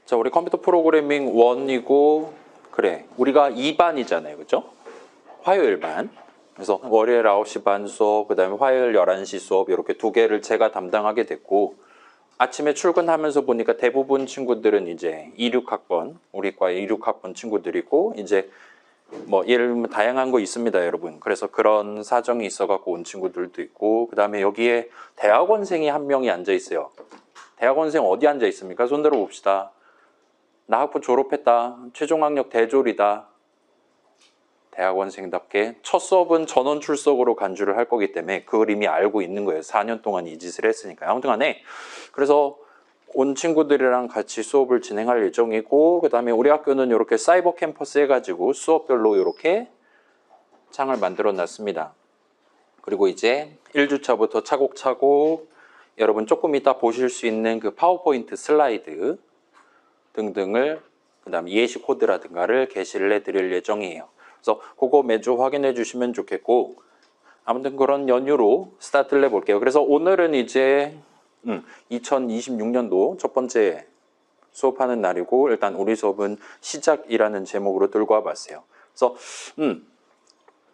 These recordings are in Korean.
자, 우리 컴퓨터 프로그래밍 1이고, 그래, 우리가 2반이잖아요. 그죠? 화요일 반. 그래서 월요일 9시 반 수업, 그 다음에 화요일 11시 수업, 이렇게 두 개를 제가 담당하게 됐고, 아침에 출근하면서 보니까 대부분 친구들은 이제 26학번, 우리 과의 26학번 친구들이고, 이제 뭐 예를 들면 다양한 거 있습니다, 여러분. 그래서 그런 사정이 있어갖고 온 친구들도 있고, 그 다음에 여기에 대학원생이 한 명이 앉아 있어요. 대학원생 어디 앉아 있습니까? 손 들어 봅시다. 나 학부 졸업했다. 최종 학력 대졸이다. 대학원생답게 첫 수업은 전원 출석으로 간주를 할 거기 때문에 그걸 이미 알고 있는 거예요. 4년 동안 이 짓을 했으니까. 아무튼 간에 그래서 온 친구들이랑 같이 수업을 진행할 예정이고, 그 다음에 우리 학교는 이렇게 사이버 캠퍼스 해가지고 수업별로 이렇게 창을 만들어 놨습니다. 그리고 이제 1주차부터 차곡차곡 여러분 조금 이따 보실 수 있는 그 파워포인트 슬라이드 등등을, 그 다음에 예시 코드라든가를 게시를 해드릴 예정이에요. 그래서 그거 매주 확인해 주시면 좋겠고, 아무튼 그런 연유로 스타트를 해볼게요. 그래서 오늘은 이제 2026년도 첫 번째 수업하는 날이고, 일단 우리 수업은 시작이라는 제목으로 들고 와봤어요. 그래서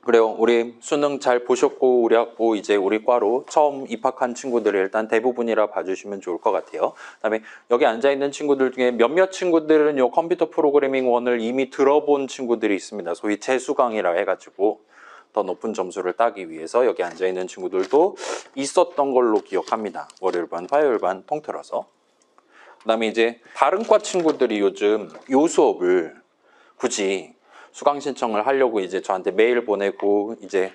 그래요. 우리 수능 잘 보셨고, 우리 학부 이제 우리 과로 처음 입학한 친구들이 일단 대부분이라 봐주시면 좋을 것 같아요. 그다음에 여기 앉아있는 친구들 중에 몇몇 친구들은 요 컴퓨터 프로그래밍 1을 이미 들어본 친구들이 있습니다. 소위 재수강이라 해가지고 더 높은 점수를 따기 위해서 여기 앉아있는 친구들도 있었던 걸로 기억합니다. 월요일 반, 화요일 반 통틀어서. 그다음에 이제 다른 과 친구들이 요즘 요 수업을 굳이 수강 신청을 하려고 이제 저한테 메일 보내고 이제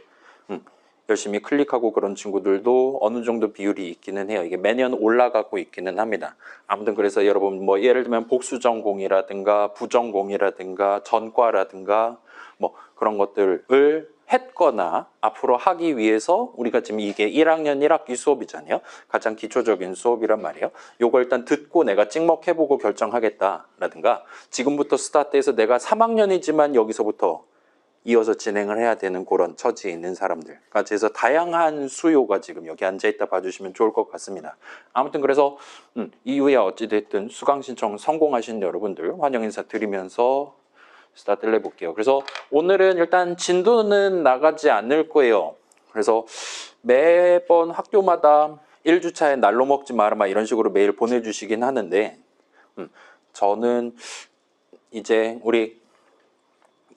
열심히 클릭하고 그런 친구들도 어느 정도 비율이 있기는 해요. 이게 매년 올라가고 있기는 합니다. 아무튼 그래서 여러분 뭐 예를 들면 복수 전공이라든가 부전공이라든가 전과라든가 뭐 그런 것들을 했거나 앞으로 하기 위해서 우리가 지금 이게 1학년 1학기 수업이잖아요. 가장 기초적인 수업이란 말이에요. 요거 일단 듣고 내가 찍먹해보고 결정하겠다라든가, 지금부터 스타트해서 내가 3학년이지만 여기서부터 이어서 진행을 해야 되는 그런 처지에 있는 사람들까지 해서 다양한 수요가 지금 여기 앉아있다 봐주시면 좋을 것 같습니다. 아무튼 그래서 이후에 어찌됐든 수강 신청 성공하신 여러분들 환영 인사 드리면서 스타트를 해볼게요. 그래서 오늘은 일단 진도는 나가지 않을 거예요. 그래서 매번 학교마다 1주차에 날로 먹지 마라 막 이런 식으로 메일 보내주시긴 하는데, 저는 이제 우리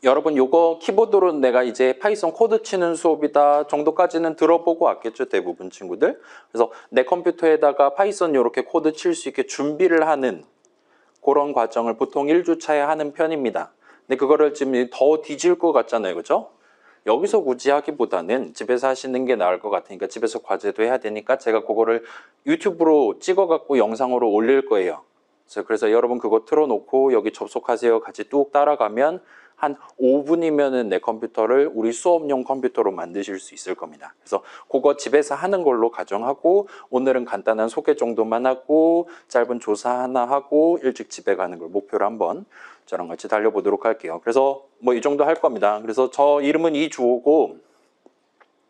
여러분 요거 키보드로 내가 이제 파이썬 코드 치는 수업이다 정도까지는 들어보고 왔겠죠, 대부분 친구들. 그래서 내 컴퓨터에다가 파이썬 요렇게 코드 칠 수 있게 준비를 하는 그런 과정을 보통 1주차에 하는 편입니다. 근데 그거를 지금 더 뒤질 것 같잖아요, 그죠? 여기서 굳이 하기보다는 집에서 하시는 게 나을 것 같으니까, 집에서 과제도 해야 되니까 제가 그거를 유튜브로 찍어갖고 영상으로 올릴 거예요. 그래서 여러분 그거 틀어놓고 여기 접속하세요 같이 뚝 따라가면 한 5분이면은 내 컴퓨터를 우리 수업용 컴퓨터로 만드실 수 있을 겁니다. 그래서 그거 집에서 하는 걸로 가정하고, 오늘은 간단한 소개 정도만 하고 짧은 조사 하나 하고 일찍 집에 가는 걸 목표로 한번 저랑 같이 달려보도록 할게요. 그래서 뭐 이 정도 할 겁니다. 그래서 저 이름은 이주호고,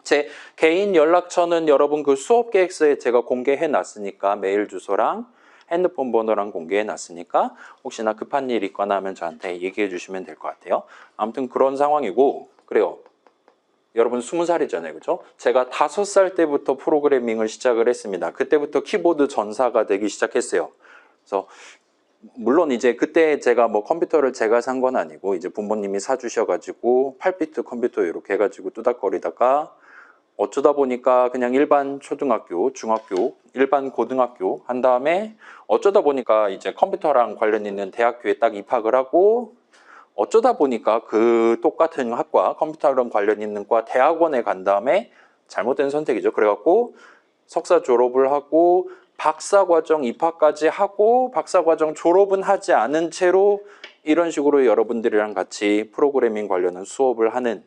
제 개인 연락처는 여러분 그 수업 계획서에 제가 공개해 놨으니까, 메일 주소랑 핸드폰 번호랑 공개해 놨으니까 혹시나 급한 일 있거나 하면 저한테 얘기해 주시면 될 것 같아요. 아무튼 그런 상황이고, 그래요. 여러분 20살이잖아요, 그죠? 제가 5살 때부터 프로그래밍을 시작을 했습니다. 그때부터 키보드 전사가 되기 시작했어요. 그래서 물론 이제 그때 제가 뭐 컴퓨터를 제가 산 건 아니고 이제 부모님이 사주셔가지고 8비트 컴퓨터 이렇게 해가지고 뚜닥거리다가 어쩌다 보니까 그냥 일반 초등학교, 중학교, 일반 고등학교 한 다음에 어쩌다 보니까 이제 컴퓨터랑 관련 있는 대학교에 딱 입학을 하고, 어쩌다 보니까 그 똑같은 학과, 컴퓨터랑 관련 있는 과 대학원에 간 다음에, 잘못된 선택이죠. 그래갖고 석사 졸업을 하고 박사과정 입학까지 하고 박사과정 졸업은 하지 않은 채로 이런 식으로 여러분들이랑 같이 프로그래밍 관련한 수업을 하는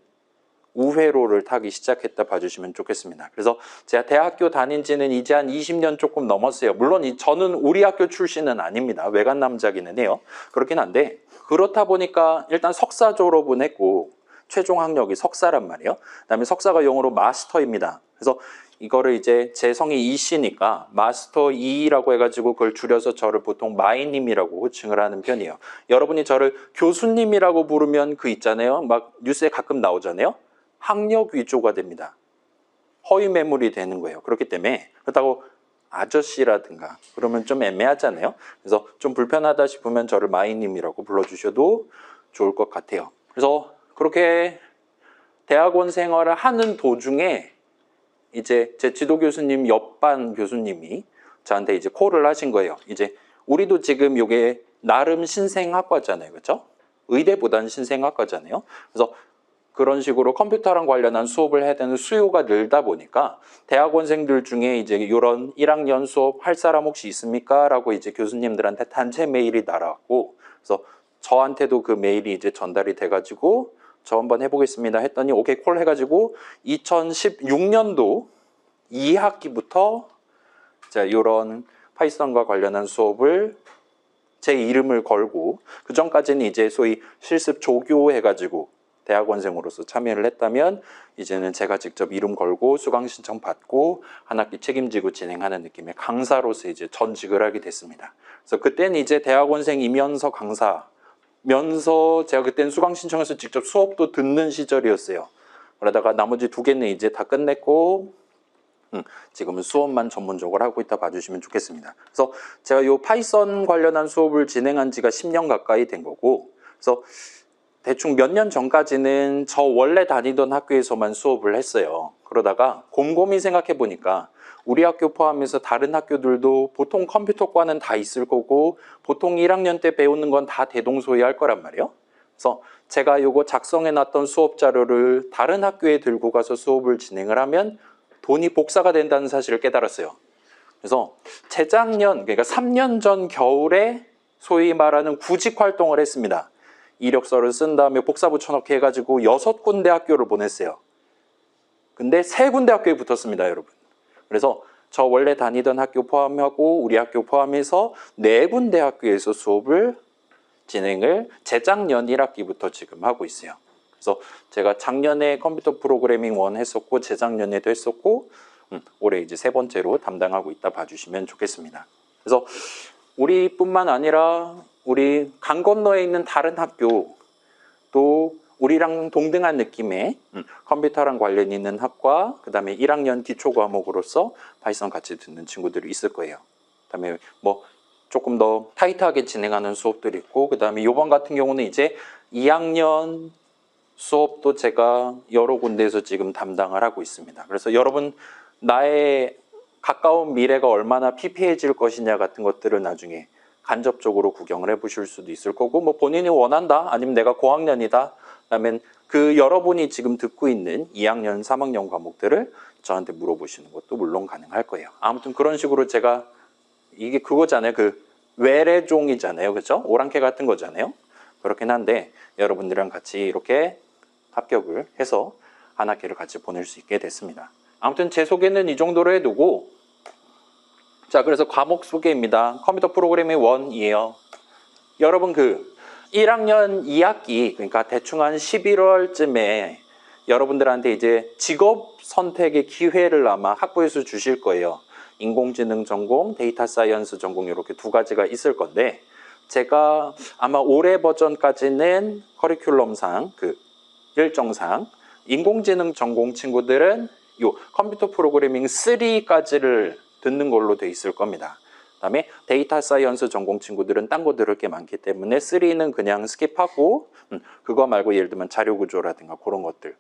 우회로를 타기 시작했다 봐주시면 좋겠습니다. 그래서 제가 대학교 다닌 지는 이제 한 20년 조금 넘었어요. 물론 저는 우리 학교 출신은 아닙니다. 외간 남자기는 해요. 그렇긴 한데, 그렇다 보니까 일단 석사 졸업은 했고, 최종 학력이 석사란 말이에요. 그다음에 석사가 영어로 마스터입니다. 그래서 이거를 이제 제 성이 이씨니까 마스터 이라고 해가지고 그걸 줄여서 저를 보통 마이님이라고 호칭을 하는 편이에요. 여러분이 저를 교수님이라고 부르면 그 있잖아요. 막 뉴스에 가끔 나오잖아요. 학력 위조가 됩니다. 허위 매물이 되는 거예요. 그렇기 때문에 그렇다고 아저씨라든가 그러면 좀 애매하잖아요. 그래서 좀 불편하다 싶으면 저를 마이님이라고 불러주셔도 좋을 것 같아요. 그래서 그렇게 대학원 생활을 하는 도중에 이제 제 지도 교수님 옆반 교수님이 저한테 이제 콜을 하신 거예요. 이제 우리도 지금 이게 나름 신생학과잖아요. 그렇죠? 의대보다는 신생학과잖아요. 그래서 그런 식으로 컴퓨터랑 관련한 수업을 해야 되는 수요가 늘다 보니까 대학원생들 중에 이제 이런 1학년 수업 할 사람 혹시 있습니까? 라고 이제 교수님들한테 단체 메일이 날아왔고, 그래서 저한테도 그 메일이 이제 전달이 돼가지고 저 한번 해보겠습니다 했더니 오케이 콜 해가지고 2016년도 2학기부터 이런 파이썬과 관련한 수업을 제 이름을 걸고, 그 전까지는 이제 소위 실습 조교해가지고 대학원생으로서 참여를 했다면 이제는 제가 직접 이름 걸고 수강 신청 받고 한 학기 책임지고 진행하는 느낌의 강사로서 이제 전직을 하게 됐습니다. 그래서 그때는 이제 대학원생이면서 강사면서 제가 그때는 수강 신청해서 직접 수업도 듣는 시절이었어요. 그러다가 나머지 두 개는 이제 다 끝냈고 지금은 수업만 전문적으로 하고 있다 봐주시면 좋겠습니다. 그래서 제가 이 파이썬 관련한 수업을 진행한 지가 10년 가까이 된 거고, 그래서 대충 몇 년 전까지는 저 원래 다니던 학교에서만 수업을 했어요. 그러다가 곰곰이 생각해 보니까 우리 학교 포함해서 다른 학교들도 보통 컴퓨터과는 다 있을 거고 보통 1학년 때 배우는 건 다 대동소이할 거란 말이에요. 그래서 제가 요거 작성해 놨던 수업 자료를 다른 학교에 들고 가서 수업을 진행을 하면 돈이 복사가 된다는 사실을 깨달았어요. 그래서 재작년, 그러니까 3년 전 겨울에 소위 말하는 구직 활동을 했습니다. 이력서를 쓴 다음에 복사 붙여넣기 해가지고 6군데 학교를 보냈어요. 근데 3군데 학교에 붙었습니다, 여러분. 그래서 저 원래 다니던 학교 포함하고 우리 학교 포함해서 4군데 학교에서 수업을 진행을 재작년 1학기부터 지금 하고 있어요. 그래서 제가 작년에 컴퓨터 프로그래밍 1 했었고 재작년에도 했었고 올해 이제 3번째로 담당하고 있다 봐주시면 좋겠습니다. 그래서 우리뿐만 아니라 우리 강 건너에 있는 다른 학교 또 우리랑 동등한 느낌의 컴퓨터랑 관련 있는 학과, 그 다음에 1학년 기초 과목으로서 파이썬 같이 듣는 친구들이 있을 거예요. 그 다음에 뭐 조금 더 타이트하게 진행하는 수업들이 있고, 그 다음에 이번 같은 경우는 이제 2학년 수업도 제가 여러 군데에서 지금 담당을 하고 있습니다. 그래서 여러분 나의 가까운 미래가 얼마나 피폐해질 것이냐 같은 것들을 나중에 간접적으로 구경을 해보실 수도 있을 거고, 뭐 본인이 원한다 아니면 내가 고학년이다 그러면 그 여러분이 지금 듣고 있는 2학년 3학년 과목들을 저한테 물어보시는 것도 물론 가능할 거예요. 아무튼 그런 식으로 제가 이게 그거잖아요. 그 외래종이잖아요. 그렇죠? 오랑캐 같은 거잖아요. 그렇긴 한데 여러분들이랑 같이 이렇게 합격을 해서 한 학기를 같이 보낼 수 있게 됐습니다. 아무튼 제 소개는 이 정도로 해두고, 자, 그래서 과목 소개입니다. 컴퓨터 프로그래밍 1이에요. 여러분 그 1학년 2학기, 그러니까 대충 한 11월쯤에 여러분들한테 이제 직업 선택의 기회를 아마 학부에서 주실 거예요. 인공지능 전공, 데이터 사이언스 전공 이렇게 두 가지가 있을 건데, 제가 아마 올해 버전까지는 커리큘럼상 그 일정상 인공지능 전공 친구들은 요 컴퓨터 프로그래밍 3까지를 듣는 걸로 돼 있을 겁니다. 그다음에 데이터 사이언스 전공 친구들은 딴 거 들을 게 많기 때문에 3는 그냥 스킵하고 그거 말고 예를 들면 자료 구조라든가 그런 것들을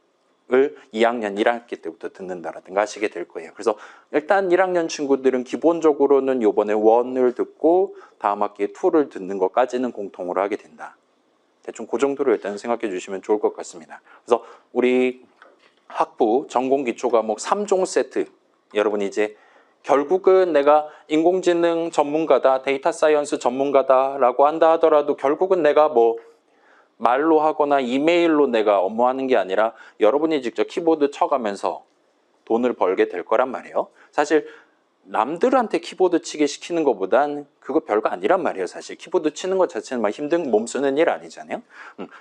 2학년 1학기 때부터 듣는다라든가 하시게 될 거예요. 그래서 일단 1학년 친구들은 기본적으로는 요번에 1을 듣고 다음 학기에 2를 듣는 것까지는 공통으로 하게 된다. 대충 그 정도로 일단 생각해 주시면 좋을 것 같습니다. 그래서 우리 학부 전공 기초 과목 3종 세트, 여러분이 이제 결국은 내가 인공지능 전문가다, 데이터 사이언스 전문가다라고 한다 하더라도 결국은 내가 뭐 말로 하거나 이메일로 내가 업무하는 게 아니라 여러분이 직접 키보드 쳐가면서 돈을 벌게 될 거란 말이에요. 사실 남들한테 키보드 치게 시키는 것보단 그거 별거 아니란 말이에요. 사실 키보드 치는 것 자체는 막 힘든 몸 쓰는 일 아니잖아요.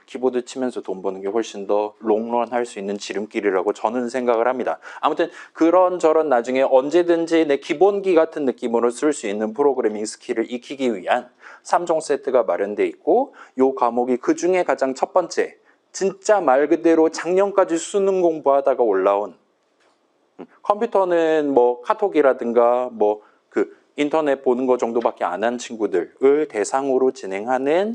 키보드 치면서 돈 버는 게 훨씬 더 롱런 할 수 있는 지름길이라고 저는 생각을 합니다. 아무튼 그런저런 나중에 언제든지 내 기본기 같은 느낌으로 쓸 수 있는 프로그래밍 스킬을 익히기 위한 3종 세트가 마련돼 있고, 요 과목이 그 중에 가장 첫 번째, 진짜 말 그대로 작년까지 수능 공부하다가 올라온, 컴퓨터는 뭐 카톡이라든가 뭐 그 인터넷 보는 거 정도밖에 안 한 친구들을 대상으로 진행하는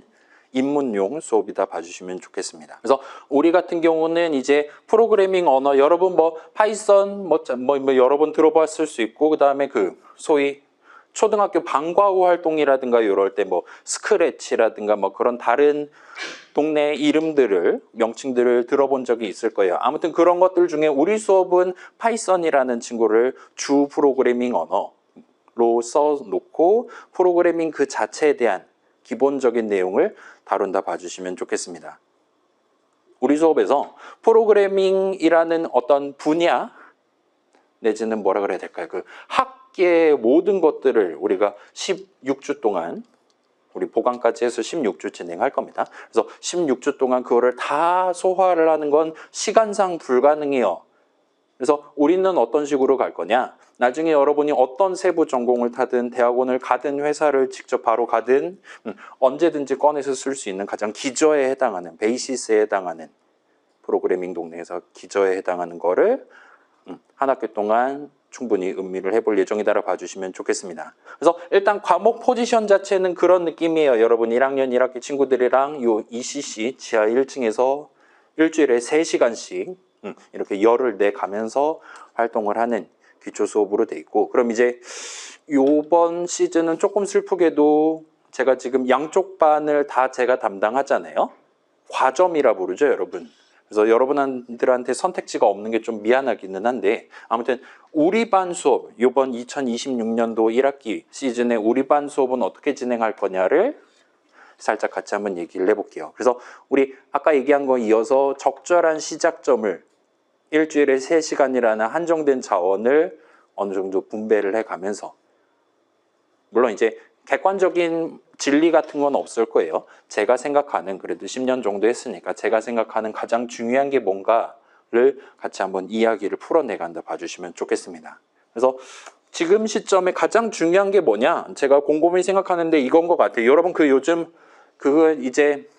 입문용 수업이다 봐주시면 좋겠습니다. 그래서 우리 같은 경우는 이제 프로그래밍 언어, 여러분 뭐 파이썬 뭐 여러 번 들어봤을 수 있고, 그 다음에 그 소위 초등학교 방과후 활동이라든가 이럴 때 뭐 스크래치라든가 뭐 그런 다른 동네 이름들을, 명칭들을 들어본 적이 있을 거예요. 아무튼 그런 것들 중에 우리 수업은 파이썬이라는 친구를 주 프로그래밍 언어로 써놓고 프로그래밍 그 자체에 대한 기본적인 내용을 다룬다 봐주시면 좋겠습니다. 우리 수업에서 프로그래밍이라는 어떤 분야 내지는 뭐라 그래야 될까요? 그 학계의 모든 것들을 우리가 16주 동안, 우리 보강까지 해서 16주 진행할 겁니다. 그래서 16주 동안 그거를 다 소화를 하는 건 시간상 불가능해요. 그래서 우리는 어떤 식으로 갈 거냐? 나중에 여러분이 어떤 세부 전공을 타든 대학원을 가든 회사를 직접 바로 가든 언제든지 꺼내서 쓸 수 있는 가장 기저에 해당하는, 베이시스에 해당하는, 프로그래밍 동네에서 기저에 해당하는 거를 한 학기 동안 충분히 음미를 해볼 예정이다라고 봐주시면 좋겠습니다. 그래서 일단 과목 포지션 자체는 그런 느낌이에요. 여러분 1학년 1학기 친구들이랑 요 ECC 지하 1층에서 일주일에 3시간씩 이렇게 열을 내가면서 활동을 하는 기초 수업으로 돼 있고, 그럼 이제 요번 시즌은 조금 슬프게도 제가 지금 양쪽 반을 다 제가 담당하잖아요. 과점이라 부르죠, 여러분. 그래서 여러분들한테 선택지가 없는 게 좀 미안하기는 한데, 아무튼 우리 반 수업, 이번 2026년도 1학기 시즌에 우리 반 수업은 어떻게 진행할 거냐를 살짝 같이 한번 얘기를 해볼게요. 그래서 우리 아까 얘기한 거 이어서 적절한 시작점을 일주일에 3시간이라는 한정된 자원을 어느 정도 분배를 해가면서, 물론 이제 객관적인 진리 같은 건 없을 거예요. 제가 생각하는, 그래도 10년 정도 했으니까 제가 생각하는 가장 중요한 게 뭔가를 같이 한번 이야기를 풀어내간다 봐주시면 좋겠습니다. 그래서 지금 시점에 가장 중요한 게 뭐냐? 제가 곰곰이 생각하는데 이건 것 같아요. 여러분 그 요즘 그거 이제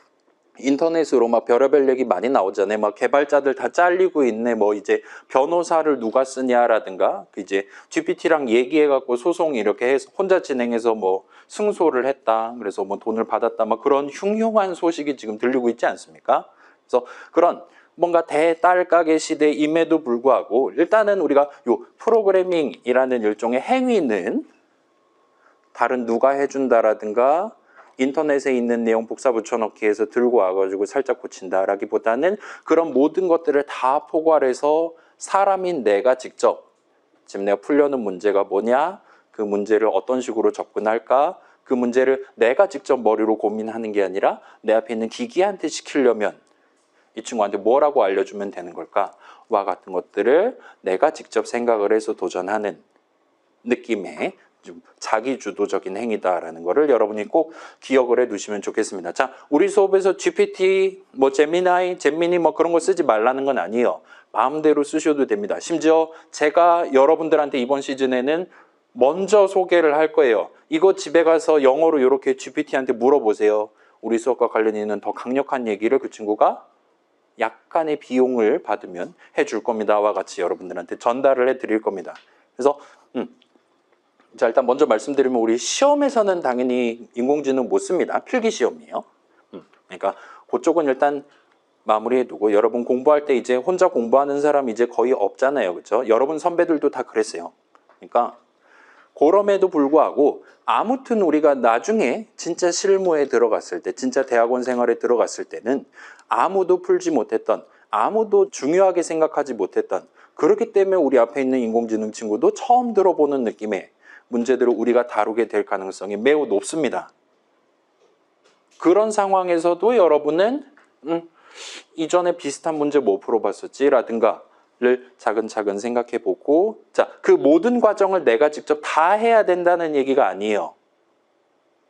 인터넷으로 막 별의별 얘기 많이 나오잖아요. 막 개발자들 다 잘리고 있네. 뭐 이제 변호사를 누가 쓰냐라든가, 그 이제 GPT랑 얘기해갖고 소송 이렇게 해서 혼자 진행해서 뭐 승소를 했다. 그래서 뭐 돈을 받았다. 막 그런 흉흉한 소식이 지금 들리고 있지 않습니까? 그래서 그런 뭔가 대딸가게 시대임에도 불구하고 일단은 우리가 요 프로그래밍이라는 일종의 행위는 다른 누가 해준다라든가 인터넷에 있는 내용 복사 붙여넣기 해서 들고 와가지고 살짝 고친다라기보다는 그런 모든 것들을 다 포괄해서 사람인 내가 직접, 지금 내가 풀려는 문제가 뭐냐, 그 문제를 어떤 식으로 접근할까, 그 문제를 내가 직접 머리로 고민하는 게 아니라 내 앞에 있는 기기한테 시키려면 이 친구한테 뭐라고 알려주면 되는 걸까, 와 같은 것들을 내가 직접 생각을 해서 도전하는 느낌의 좀 자기주도적인 행위다라는 거를 여러분이 꼭 기억을 해 두시면 좋겠습니다. 자, 우리 수업에서 GPT, 뭐 제미니 뭐 그런 거 쓰지 말라는 건 아니에요. 마음대로 쓰셔도 됩니다. 심지어 제가 여러분들한테 이번 시즌에는 먼저 소개를 할 거예요. 이거 집에 가서 영어로 이렇게 GPT한테 물어보세요. 우리 수업과 관련 있는 더 강력한 얘기를 그 친구가 약간의 비용을 받으면 해줄 겁니다와 같이 여러분들한테 전달을 해드릴 겁니다. 그래서 자, 일단 먼저 말씀드리면 우리 시험에서는 당연히 인공지능 못 씁니다. 필기 시험이에요. 그러니까 그쪽은 일단 마무리해두고, 여러분 공부할 때 이제 혼자 공부하는 사람 이제 거의 없잖아요. 그렇죠? 여러분 선배들도 다 그랬어요. 그러니까 그럼에도 불구하고 아무튼 우리가 나중에 진짜 실무에 들어갔을 때, 진짜 대학원 생활에 들어갔을 때는 아무도 풀지 못했던, 아무도 중요하게 생각하지 못했던, 그렇기 때문에 우리 앞에 있는 인공지능 친구도 처음 들어보는 느낌의 문제들을 우리가 다루게 될 가능성이 매우 높습니다. 그런 상황에서도 여러분은 이전에 비슷한 문제 뭐 풀어봤었지? 라든가를 차근차근 생각해보고, 자, 그 모든 과정을 내가 직접 다 해야 된다는 얘기가 아니에요.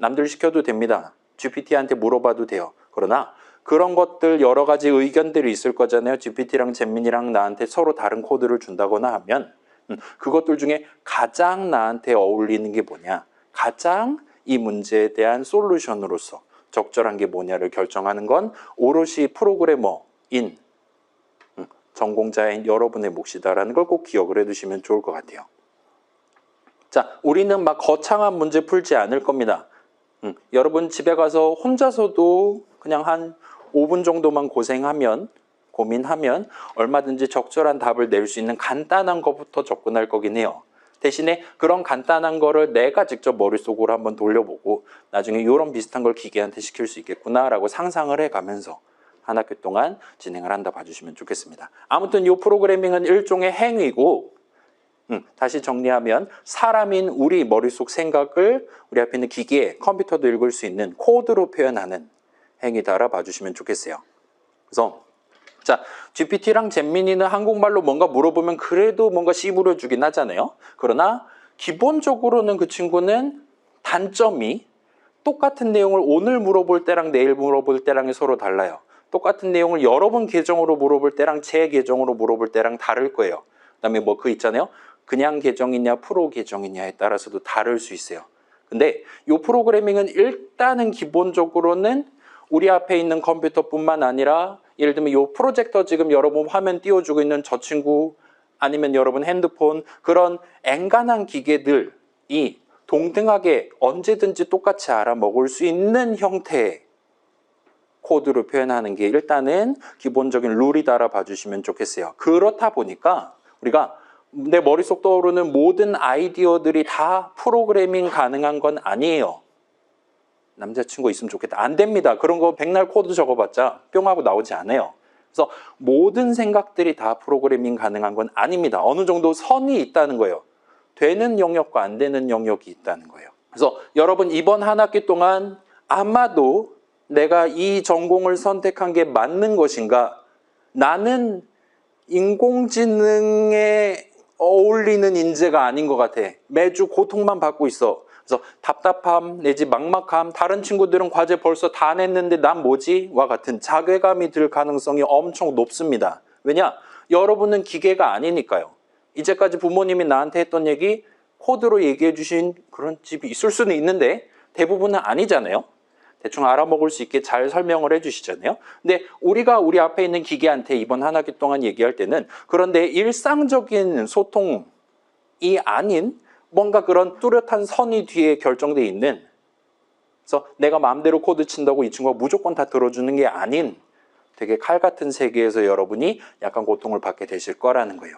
남들 시켜도 됩니다. GPT한테 물어봐도 돼요. 그러나 그런 것들 여러 가지 의견들이 있을 거잖아요. GPT랑 잼민이랑 나한테 서로 다른 코드를 준다거나 하면 그것들 중에 가장 나한테 어울리는 게 뭐냐, 가장 이 문제에 대한 솔루션으로서 적절한 게 뭐냐를 결정하는 건 오롯이 프로그래머인 전공자인 여러분의 몫이다라는 걸 꼭 기억을 해두시면 좋을 것 같아요. 자, 우리는 막 거창한 문제 풀지 않을 겁니다. 여러분 집에 가서 혼자서도 그냥 한 5분 정도만 고민하면 얼마든지 적절한 답을 낼 수 있는 간단한 것부터 접근할 거긴 해요. 대신에 그런 간단한 거를 내가 직접 머릿속으로 한번 돌려보고 나중에 이런 비슷한 걸 기계한테 시킬 수 있겠구나라고 상상을 해가면서 한 학기 동안 진행을 한다 봐주시면 좋겠습니다. 아무튼 이 프로그래밍은 일종의 행위고, 다시 정리하면 사람인 우리 머릿속 생각을 우리 앞에 있는 기계, 컴퓨터도 읽을 수 있는 코드로 표현하는 행위다라 봐주시면 좋겠어요. 그래서 자, GPT랑 잼민이는 한국말로 뭔가 물어보면 그래도 뭔가 씹으려주긴 하잖아요. 그러나 기본적으로는 그 친구는 단점이 똑같은 내용을 오늘 물어볼 때랑 내일 물어볼 때랑이 서로 달라요. 똑같은 내용을 여러분 계정으로 물어볼 때랑 제 계정으로 물어볼 때랑 다를 거예요. 그다음에 뭐 그 있잖아요. 그냥 계정이냐 프로 계정이냐에 따라서도 다를 수 있어요. 근데 이 프로그래밍은 일단은 기본적으로는 우리 앞에 있는 컴퓨터뿐만 아니라 예를 들면 이 프로젝터 지금 여러분 화면 띄워주고 있는 저 친구 아니면 여러분 핸드폰 그런 엔간한 기계들이 동등하게 언제든지 똑같이 알아먹을 수 있는 형태의 코드로 표현하는 게 일단은 기본적인 룰이다라 봐주시면 좋겠어요. 그렇다 보니까 우리가 내 머릿속 떠오르는 모든 아이디어들이 다 프로그래밍 가능한 건 아니에요. 남자친구 있으면 좋겠다. 안 됩니다. 그런 거 백날 코드 적어봤자 뿅 하고 나오지 않아요. 그래서 모든 생각들이 다 프로그래밍 가능한 건 아닙니다. 어느 정도 선이 있다는 거예요. 되는 영역과 안 되는 영역이 있다는 거예요. 그래서 여러분 이번 한 학기 동안 아마도 내가 이 전공을 선택한 게 맞는 것인가? 나는 인공지능에 어울리는 인재가 아닌 것 같아. 매주 고통만 받고 있어. 그래서 답답함 내지 막막함, 다른 친구들은 과제 벌써 다 냈는데 난 뭐지? 와 같은 자괴감이 들 가능성이 엄청 높습니다. 왜냐? 여러분은 기계가 아니니까요. 이제까지 부모님이 나한테 했던 얘기 코드로 얘기해 주신 그런 집이 있을 수는 있는데 대부분은 아니잖아요. 대충 알아먹을 수 있게 잘 설명을 해주시잖아요. 근데 우리가 우리 앞에 있는 기계한테 이번 한 학기 동안 얘기할 때는 그런데 일상적인 소통이 아닌 뭔가 그런 뚜렷한 선이 뒤에 결정돼 있는, 그래서 내가 마음대로 코드 친다고 이 친구가 무조건 다 들어주는 게 아닌 되게 칼 같은 세계에서 여러분이 약간 고통을 받게 되실 거라는 거예요.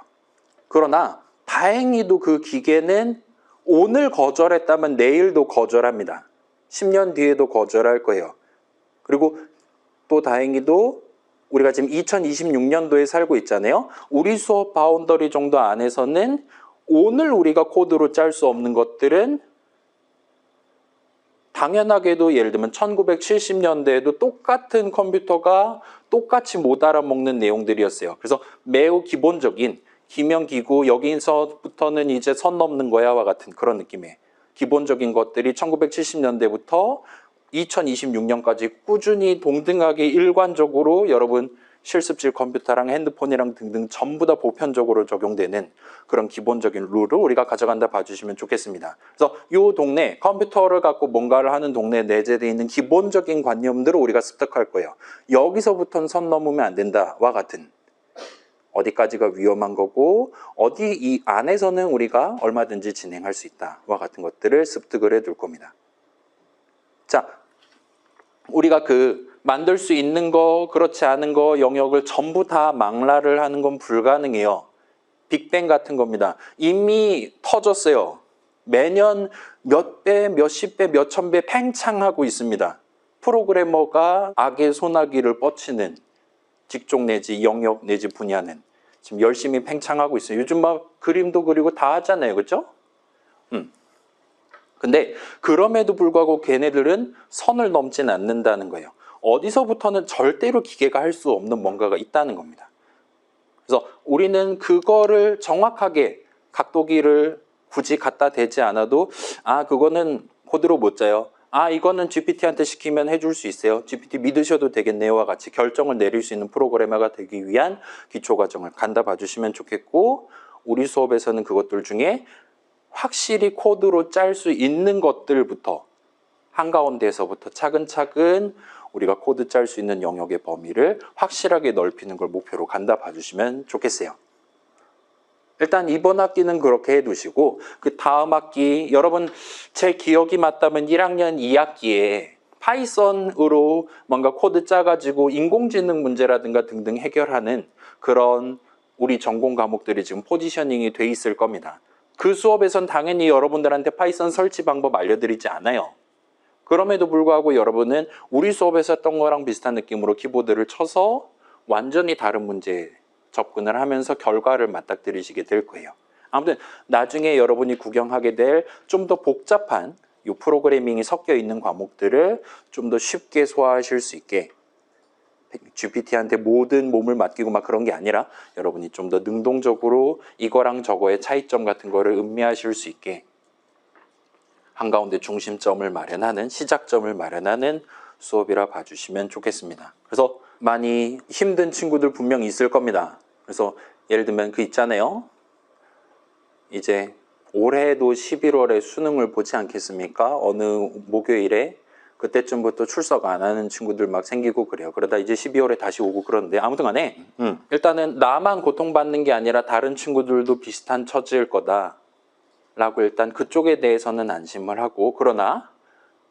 그러나 다행히도 그 기계는 오늘 거절했다면 내일도 거절합니다. 10년 뒤에도 거절할 거예요. 그리고 또 다행히도 우리가 지금 2026년도에 살고 있잖아요. 우리 수업 바운더리 정도 안에서는 오늘 우리가 코드로 짤 수 없는 것들은 당연하게도 예를 들면 1970년대에도 똑같은 컴퓨터가 똑같이 못 알아먹는 내용들이었어요. 그래서 매우 기본적인 기명기구 여기서부터는 이제 선 넘는 거야와 같은 그런 느낌의 기본적인 것들이 1970년대부터 2026년까지 꾸준히 동등하게 일관적으로 여러분 실습실 컴퓨터랑 핸드폰이랑 등등 전부 다 보편적으로 적용되는 그런 기본적인 룰을 우리가 가져간다 봐주시면 좋겠습니다. 그래서 이 동네 컴퓨터를 갖고 뭔가를 하는 동네에 내재되어 있는 기본적인 관념들을 우리가 습득할 거예요. 여기서부터는 선 넘으면 안 된다와 같은 어디까지가 위험한 거고 어디 이 안에서는 우리가 얼마든지 진행할 수 있다와 같은 것들을 습득을 해둘 겁니다. 자, 우리가 만들 수 있는 거 그렇지 않은 거 영역을 전부 다 망라를 하는 건 불가능해요. 빅뱅 같은 겁니다. 이미 터졌어요. 매년 몇 배, 몇십 배, 몇천 배 팽창하고 있습니다. 프로그래머가 악의 소나기를 뻗치는 직종 내지 영역 내지 분야는 지금 열심히 팽창하고 있어요. 요즘 막 그림도 그리고 다 하잖아요. 그렇죠? 근데 그럼에도 불구하고 걔네들은 선을 넘진 않는다는 거예요. 어디서부터는 절대로 기계가 할 수 없는 뭔가가 있다는 겁니다. 그래서 우리는 그거를 정확하게 각도기를 굳이 갖다 대지 않아도 그거는 코드로 못 짜요. 아, 이거는 GPT한테 시키면 해줄 수 있어요. GPT 믿으셔도 되겠네요와 같이 결정을 내릴 수 있는 프로그래머가 되기 위한 기초과정을 간다 봐주시면 좋겠고, 우리 수업에서는 그것들 중에 확실히 코드로 짤 수 있는 것들부터 한가운데에서부터 차근차근 우리가 코드 짤 수 있는 영역의 범위를 확실하게 넓히는 걸 목표로 간다 봐주시면 좋겠어요. 일단 이번 학기는 그렇게 해두시고, 그 다음 학기, 여러분 제 기억이 맞다면 1학년 2학기에 파이썬으로 뭔가 코드 짜가지고 인공지능 문제라든가 등등 해결하는 그런 우리 전공 과목들이 지금 포지셔닝이 돼 있을 겁니다. 그 수업에선 당연히 여러분들한테 파이썬 설치 방법 알려드리지 않아요. 그럼에도 불구하고 여러분은 우리 수업에서 했던 거랑 비슷한 느낌으로 키보드를 쳐서 완전히 다른 문제에 접근을 하면서 결과를 맞닥뜨리시게 될 거예요. 아무튼 나중에 여러분이 구경하게 될 좀 더 복잡한 이 프로그래밍이 섞여 있는 과목들을 좀 더 쉽게 소화하실 수 있게, GPT한테 모든 몸을 맡기고 막 그런 게 아니라 여러분이 좀 더 능동적으로 이거랑 저거의 차이점 같은 거를 음미하실 수 있게 한가운데 중심점을 마련하는, 시작점을 마련하는 수업이라 봐주시면 좋겠습니다. 그래서 많이 힘든 친구들 분명 있을 겁니다. 그래서 예를 들면 그 있잖아요. 이제 올해도 11월에 수능을 보지 않겠습니까? 어느 목요일에 그때쯤부터 출석 안 하는 친구들 막 생기고 그래요. 그러다 이제 12월에 다시 오고 그러는데, 아무튼 간에 일단은 나만 고통받는 게 아니라 다른 친구들도 비슷한 처지일 거다 라고 일단 그쪽에 대해서는 안심을 하고, 그러나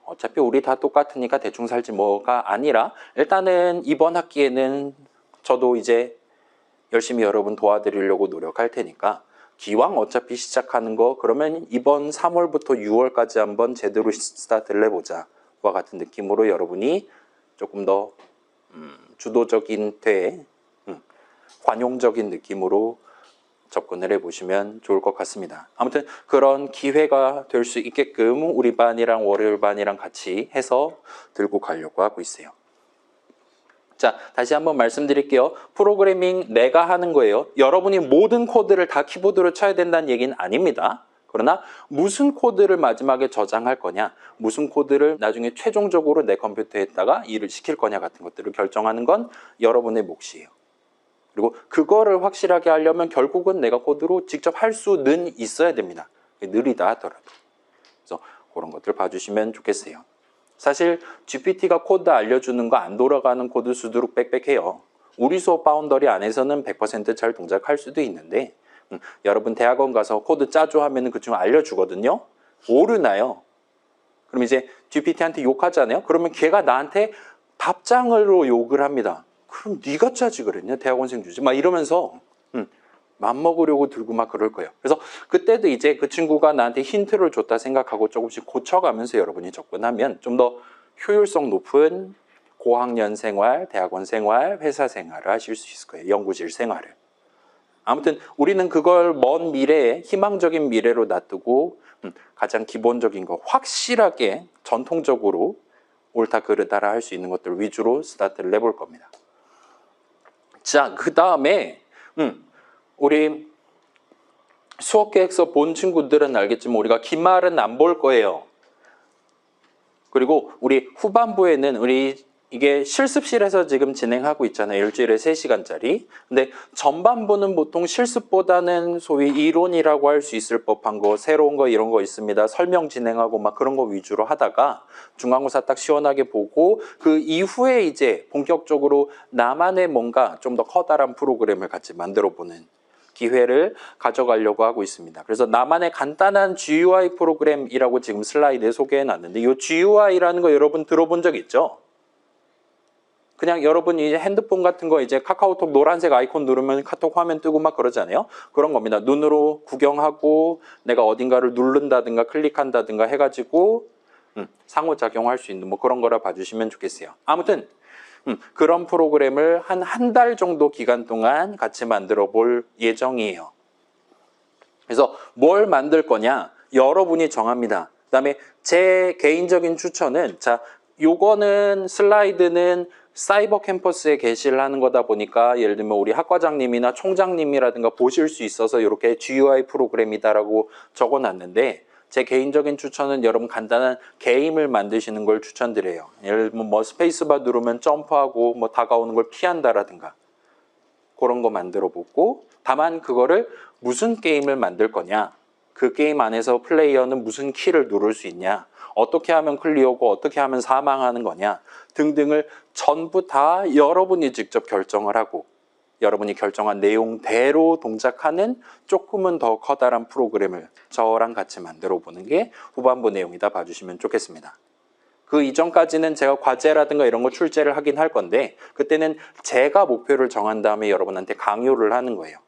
어차피 우리 다 똑같으니까 대충 살지 뭐가 아니라 일단은 이번 학기에는 저도 이제 열심히 여러분 도와드리려고 노력할 테니까, 기왕 어차피 시작하는 거 그러면 이번 3월부터 6월까지 한번 제대로 스타트를 해보자 와 같은 느낌으로 여러분이 조금 더 주도적인 관용적인 느낌으로 접근을 해보시면 좋을 것 같습니다. 아무튼 그런 기회가 될 수 있게끔 우리 반이랑 월요일 반이랑 같이 해서 들고 가려고 하고 있어요. 자, 다시 한번 말씀드릴게요. 프로그래밍 내가 하는 거예요. 여러분이 모든 코드를 다 키보드로 쳐야 된다는 얘기는 아닙니다. 그러나 무슨 코드를 마지막에 저장할 거냐, 무슨 코드를 나중에 최종적으로 내 컴퓨터에다가 일을 시킬 거냐 같은 것들을 결정하는 건 여러분의 몫이에요. 그리고 그거를 확실하게 하려면 결국은 내가 코드로 직접 할 수는 있어야 됩니다. 느리다 하더라도. 그래서 그런 것들 봐주시면 좋겠어요. 사실 GPT가 코드 알려주는 거 안 돌아가는 코드 수두룩 빽빽해요. 우리 수업 바운더리 안에서는 100% 잘 동작할 수도 있는데, 여러분 대학원 가서 코드 짜줘 하면은 그중 알려주거든요. 모르나요? 그럼 이제 GPT한테 욕하잖아요. 그러면 걔가 나한테 답장으로 욕을 합니다. 그럼 네가 짜지 그랬냐? 대학원생 주지 막 이러면서 맘먹으려고 들고 막 그럴 거예요. 그래서 그때도 이제 그 친구가 나한테 힌트를 줬다 생각하고 조금씩 고쳐가면서 여러분이 접근하면 좀 더 효율성 높은 고학년 생활, 대학원 생활, 회사 생활을 하실 수 있을 거예요. 연구실 생활을. 아무튼 우리는 그걸 먼 미래에, 희망적인 미래로 놔두고 가장 기본적인 거, 확실하게 전통적으로 옳다 그르다라 할 수 있는 것들 위주로 스타트를 해볼 겁니다. 자, 그 다음에 우리 수업 계획서 본 친구들은 알겠지만 우리가 기말은 안 볼 거예요. 그리고 우리 후반부에는 우리 이게 실습실에서 지금 진행하고 있잖아요. 일주일에 3시간짜리. 근데 전반부는 보통 실습보다는 소위 이론이라고 할 수 있을 법한 거, 새로운 거 이런 거 있습니다. 설명 진행하고 막 그런 거 위주로 하다가 중간고사 딱 시원하게 보고 그 이후에 이제 본격적으로 나만의 뭔가 좀 더 커다란 프로그램을 같이 만들어 보는 기회를 가져가려고 하고 있습니다. 그래서 나만의 간단한 GUI 프로그램이라고 지금 슬라이드에 소개해 놨는데, 이 GUI라는 거 여러분 들어본 적 있죠? 그냥 여러분이 이제 핸드폰 같은 거 이제 카카오톡 노란색 아이콘 누르면 카톡 화면 뜨고 막 그러잖아요. 그런 겁니다. 눈으로 구경하고 내가 어딘가를 누른다든가 클릭한다든가 해가지고 상호작용할 수 있는 뭐 그런 거라 봐주시면 좋겠어요. 아무튼 그런 프로그램을 한 달 정도 기간 동안 같이 만들어 볼 예정이에요. 그래서 뭘 만들 거냐? 여러분이 정합니다. 그 다음에 제 개인적인 추천은, 자, 요거는 슬라이드는 사이버 캠퍼스에 게시를 하는 거다 보니까 예를 들면 우리 학과장님이나 총장님이라든가 보실 수 있어서 이렇게 GUI 프로그램이다라고 적어놨는데, 제 개인적인 추천은 여러분 간단한 게임을 만드시는 걸 추천드려요. 예를 들면 뭐 스페이스바 누르면 점프하고 뭐 다가오는 걸 피한다라든가 그런 거 만들어 보고, 다만 그거를 무슨 게임을 만들 거냐, 그 게임 안에서 플레이어는 무슨 키를 누를 수 있냐, 어떻게 하면 클리어고 어떻게 하면 사망하는 거냐 등등을 전부 다 여러분이 직접 결정을 하고 여러분이 결정한 내용대로 동작하는 조금은 더 커다란 프로그램을 저랑 같이 만들어 보는 게 후반부 내용이다 봐주시면 좋겠습니다. 그 이전까지는 제가 과제라든가 이런 거 출제를 하긴 할 건데 그때는 제가 목표를 정한 다음에 여러분한테 강요를 하는 거예요.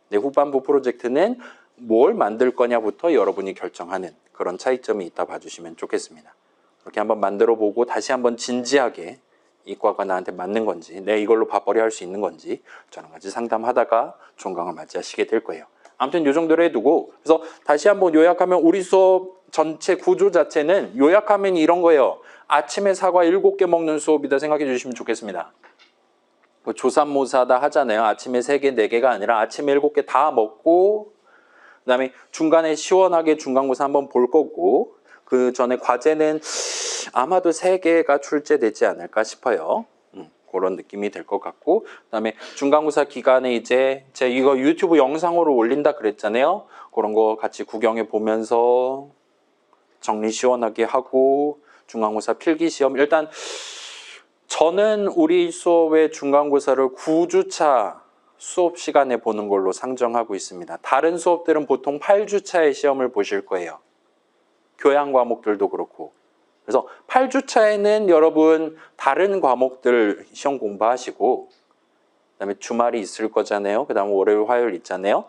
근데 후반부 프로젝트는 뭘 만들 거냐부터 여러분이 결정하는 그런 차이점이 있다 봐주시면 좋겠습니다. 그렇게 한번 만들어 보고 다시 한번 진지하게 이과가 나한테 맞는 건지, 내 이걸로 밥벌이 할 수 있는 건지 저랑 같이 상담하다가 종강을 맞이하시게 될 거예요. 아무튼 이 정도로 해두고, 그래서 다시 한번 요약하면 우리 수업 전체 구조 자체는 요약하면 이런 거예요. 아침에 사과 7개 먹는 수업이다 생각해 주시면 좋겠습니다. 조삼모사다 하잖아요. 아침에 3개, 4개가 아니라 아침에 7개 다 먹고 그 다음에 중간에 시원하게 중간고사 한번 볼 거고, 그 전에 과제는 아마도 3개가 출제되지 않을까 싶어요. 그런 느낌이 될 것 같고, 그 다음에 중간고사 기간에 이제 제가 이거 유튜브 영상으로 올린다 그랬잖아요. 그런 거 같이 구경해 보면서 정리 시원하게 하고 중간고사 필기시험, 일단 저는 우리 수업의 중간고사를 9주차 수업 시간에 보는 걸로 상정하고 있습니다. 다른 수업들은 보통 8주차에 시험을 보실 거예요. 교양 과목들도 그렇고. 그래서 8주차에는 여러분 다른 과목들 시험 공부하시고 그다음에 주말이 있을 거잖아요. 그다음에 월요일, 화요일 있잖아요.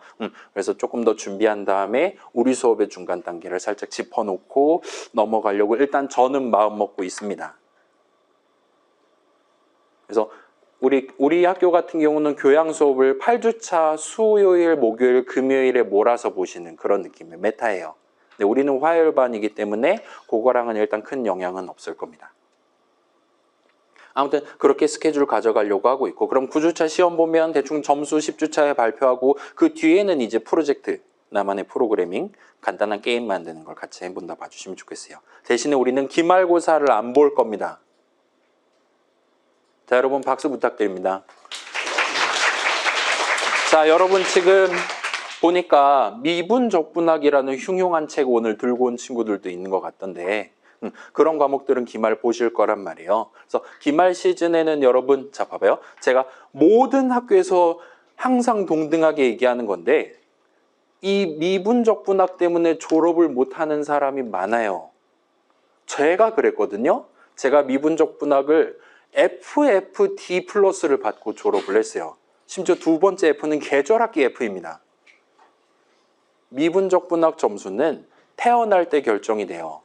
그래서 조금 더 준비한 다음에 우리 수업의 중간 단계를 살짝 짚어놓고 넘어가려고 일단 저는 마음 먹고 있습니다. 그래서 우리 학교 같은 경우는 교양 수업을 8주차 수요일, 목요일, 금요일에 몰아서 보시는 그런 느낌의 메타예요. 근데 우리는 화요일반이기 때문에 그거랑은 일단 큰 영향은 없을 겁니다. 아무튼 그렇게 스케줄 가져가려고 하고 있고, 그럼 9주차 시험 보면 대충 점수 10주차에 발표하고 그 뒤에는 이제 프로젝트, 나만의 프로그래밍, 간단한 게임 만드는 걸 같이 해본다 봐주시면 좋겠어요. 대신에 우리는 기말고사를 안 볼 겁니다. 자, 여러분 박수 부탁드립니다. 자, 여러분 지금 보니까 미분적분학이라는 흉흉한 책 오늘 들고 온 친구들도 있는 것 같던데 그런 과목들은 기말 보실 거란 말이에요. 그래서 기말 시즌에는 여러분, 자 봐봐요. 제가 모든 학교에서 항상 동등하게 얘기하는 건데 이 미분적분학 때문에 졸업을 못하는 사람이 많아요. 제가 그랬거든요. 제가 미분적분학을 FFD 플러스를 받고 졸업을 했어요. 심지어 두 번째 F는 계절학기 F입니다. 미분적분학 점수는 태어날 때 결정이 돼요.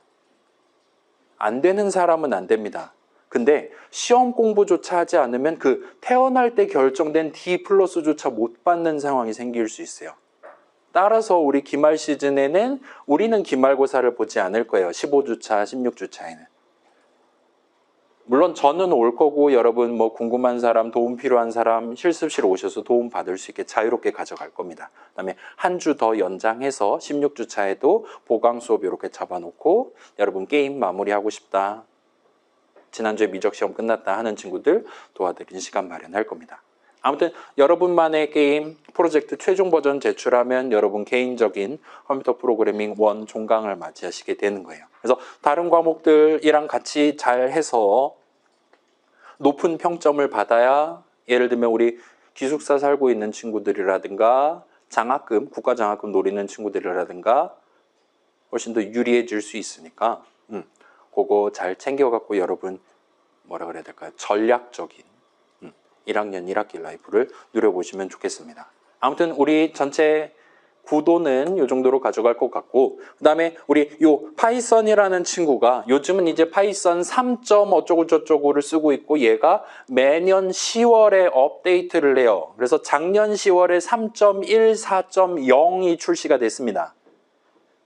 안 되는 사람은 안 됩니다. 근데 시험 공부조차 하지 않으면 그 태어날 때 결정된 D 플러스조차 못 받는 상황이 생길 수 있어요. 따라서 우리 기말 시즌에는 우리는 기말고사를 보지 않을 거예요. 15주차, 16주차에는. 물론 저는 올 거고 여러분 뭐 궁금한 사람, 도움 필요한 사람 실습실 오셔서 도움 받을 수 있게 자유롭게 가져갈 겁니다. 그다음에 한 주 더 연장해서 16주차에도 보강 수업 이렇게 잡아놓고 여러분 게임 마무리하고 싶다, 지난주에 미적 시험 끝났다 하는 친구들 도와드리는 시간 마련할 겁니다. 아무튼 여러분만의 게임 프로젝트 최종 버전 제출하면 여러분 개인적인 컴퓨터 프로그래밍 1 종강을 맞이하시게 되는 거예요. 그래서 다른 과목들이랑 같이 잘 해서 높은 평점을 받아야, 예를 들면 우리 기숙사 살고 있는 친구들이라든가 장학금, 국가장학금 노리는 친구들이라든가 훨씬 더 유리해질 수 있으니까 그거 잘 챙겨갖고 여러분 뭐라 그래야 될까요? 전략적인 1학년 1학기 라이프를 누려보시면 좋겠습니다. 아무튼 우리 전체 구도는 이 정도로 가져갈 것 같고, 그 다음에 우리 요 파이썬이라는 친구가 요즘은 이제 파이썬 3. 어쩌고 저쩌고를 쓰고 있고 얘가 매년 10월에 업데이트를 해요. 그래서 작년 10월에 3.14.0이 출시가 됐습니다.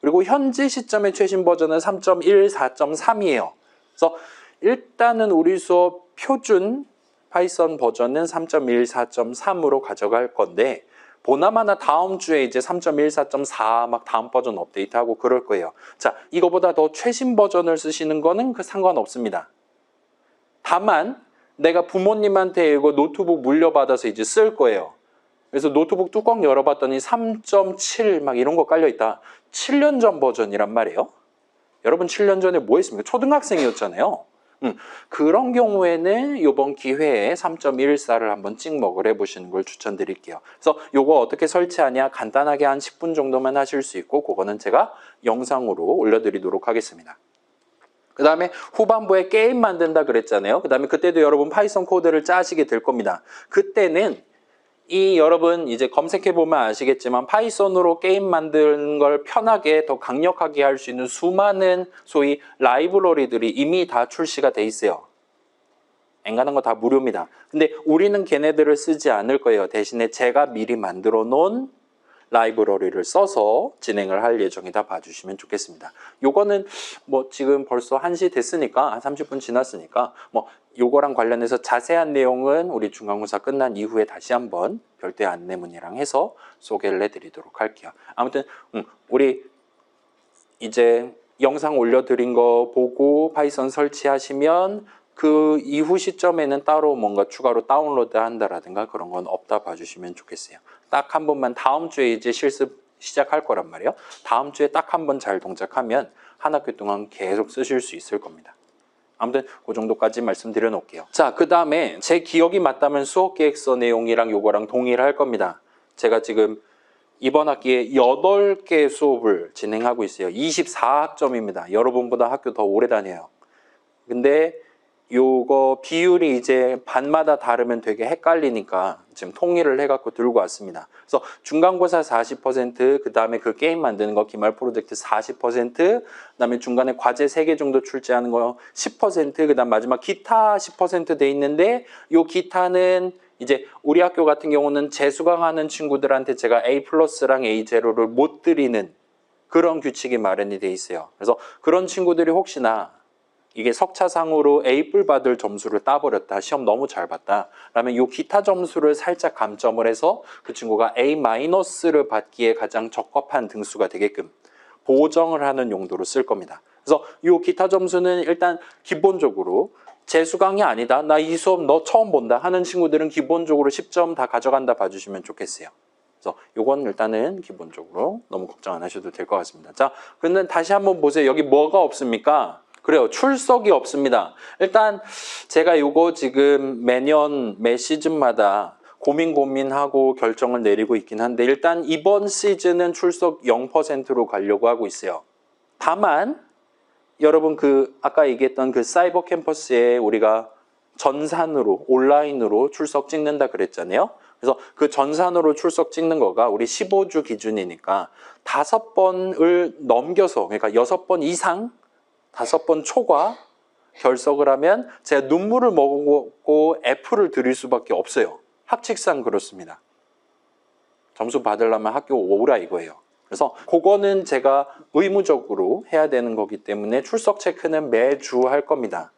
그리고 현재 시점의 최신 버전은 3.14.3이에요. 그래서 일단은 우리 수업 표준 파이썬 버전은 3.14.3으로 가져갈 건데 보나마나 다음 주에 이제 3.14.4 막 다음 버전 업데이트하고 그럴 거예요. 자, 이거보다 더 최신 버전을 쓰시는 거는 그 상관없습니다. 다만 내가 부모님한테 이거 노트북 물려받아서 이제 쓸 거예요. 그래서 노트북 뚜껑 열어봤더니 3.7 막 이런 거 깔려있다. 7년 전 버전이란 말이에요. 여러분 7년 전에 뭐 했습니까? 초등학생이었잖아요. 그런 경우에는 이번 기회에 3.14를 한번 찍먹을 해보시는 걸 추천드릴게요. 그래서 이거 어떻게 설치하냐 간단하게 한 10분 정도만 하실 수 있고 그거는 제가 영상으로 올려드리도록 하겠습니다. 그 다음에 후반부에 게임 만든다 그랬잖아요. 그 다음에 그때도 여러분 파이썬 코드를 짜시게 될 겁니다. 그때는 이 여러분 이제 검색해보면 아시겠지만 파이썬으로 게임 만드는 걸 편하게 더 강력하게 할 수 있는 수많은 소위 라이브러리들이 이미 다 출시가 돼 있어요. 엔간한 거 다 무료입니다. 근데 우리는 걔네들을 쓰지 않을 거예요. 대신에 제가 미리 만들어 놓은 라이브러리를 써서 진행을 할 예정이다 봐주시면 좋겠습니다. 요거는 뭐 지금 벌써 1시 됐으니까 한 30분 지났으니까 뭐 요거랑 관련해서 자세한 내용은 우리 중간고사 끝난 이후에 다시 한번 별도의 안내문이랑 해서 소개를 해드리도록 할게요. 아무튼 우리 이제 영상 올려드린 거 보고 파이썬 설치하시면 그 이후 시점에는 따로 뭔가 추가로 다운로드 한다라든가 그런 건 없다 봐주시면 좋겠어요. 딱 한 번만 다음 주에 이제 실습 시작할 거란 말이에요. 다음 주에 딱 한 번 잘 동작하면 한 학기 동안 계속 쓰실 수 있을 겁니다. 아무튼 그 정도까지 말씀드려 놓을게요. 자, 그 다음에 제 기억이 맞다면 수업계획서 내용이랑 요거랑 동일할 겁니다. 제가 지금 이번 학기에 8개 수업을 진행하고 있어요. 24학점입니다. 여러분보다 학교 더 오래 다녀요. 근데 요거 비율이 이제 반마다 다르면 되게 헷갈리니까 지금 통일을 해갖고 들고 왔습니다. 그래서 중간고사 40%, 그 다음에 그 게임 만드는 거 기말 프로젝트 40%, 그 다음에 중간에 과제 3개 정도 출제하는 거 10%, 그 다음 마지막 기타 10% 돼 있는데 요 기타는 이제 우리 학교 같은 경우는 재수강하는 친구들한테 제가 A+랑 A0를 못 드리는 그런 규칙이 마련이 돼 있어요. 그래서 그런 친구들이 혹시나 이게 석차상으로 A뿔 받을 점수를 따버렸다. 시험 너무 잘 봤다. 그러면 이 기타 점수를 살짝 감점을 해서 그 친구가 A-를 받기에 가장 적합한 등수가 되게끔 보정을 하는 용도로 쓸 겁니다. 그래서 이 기타 점수는 일단 기본적으로 재수강이 아니다. 나 이 수업 너 처음 본다 하는 친구들은 기본적으로 10점 다 가져간다 봐주시면 좋겠어요. 그래서 요건 일단은 기본적으로 너무 걱정 안 하셔도 될 것 같습니다. 자, 그러면 다시 한번 보세요. 여기 뭐가 없습니까? 그래요. 출석이 없습니다. 일단 제가 요거 지금 매년 매 시즌마다 고민하고 결정을 내리고 있긴 한데 일단 이번 시즌은 출석 0%로 가려고 하고 있어요. 다만 여러분 그 아까 얘기했던 그 사이버 캠퍼스에 우리가 전산으로 온라인으로 출석 찍는다 그랬잖아요. 그래서 그 전산으로 출석 찍는 거가 우리 15주 기준이니까 5번을 넘겨서 그러니까 6번 이상 5번 초과 결석을 하면 제가 눈물을 먹고 F를 드릴 수밖에 없어요. 학칙상 그렇습니다. 점수 받으려면 학교 오라 이거예요. 그래서 그거는 제가 의무적으로 해야 되는 거기 때문에 출석 체크는 매주 할 겁니다.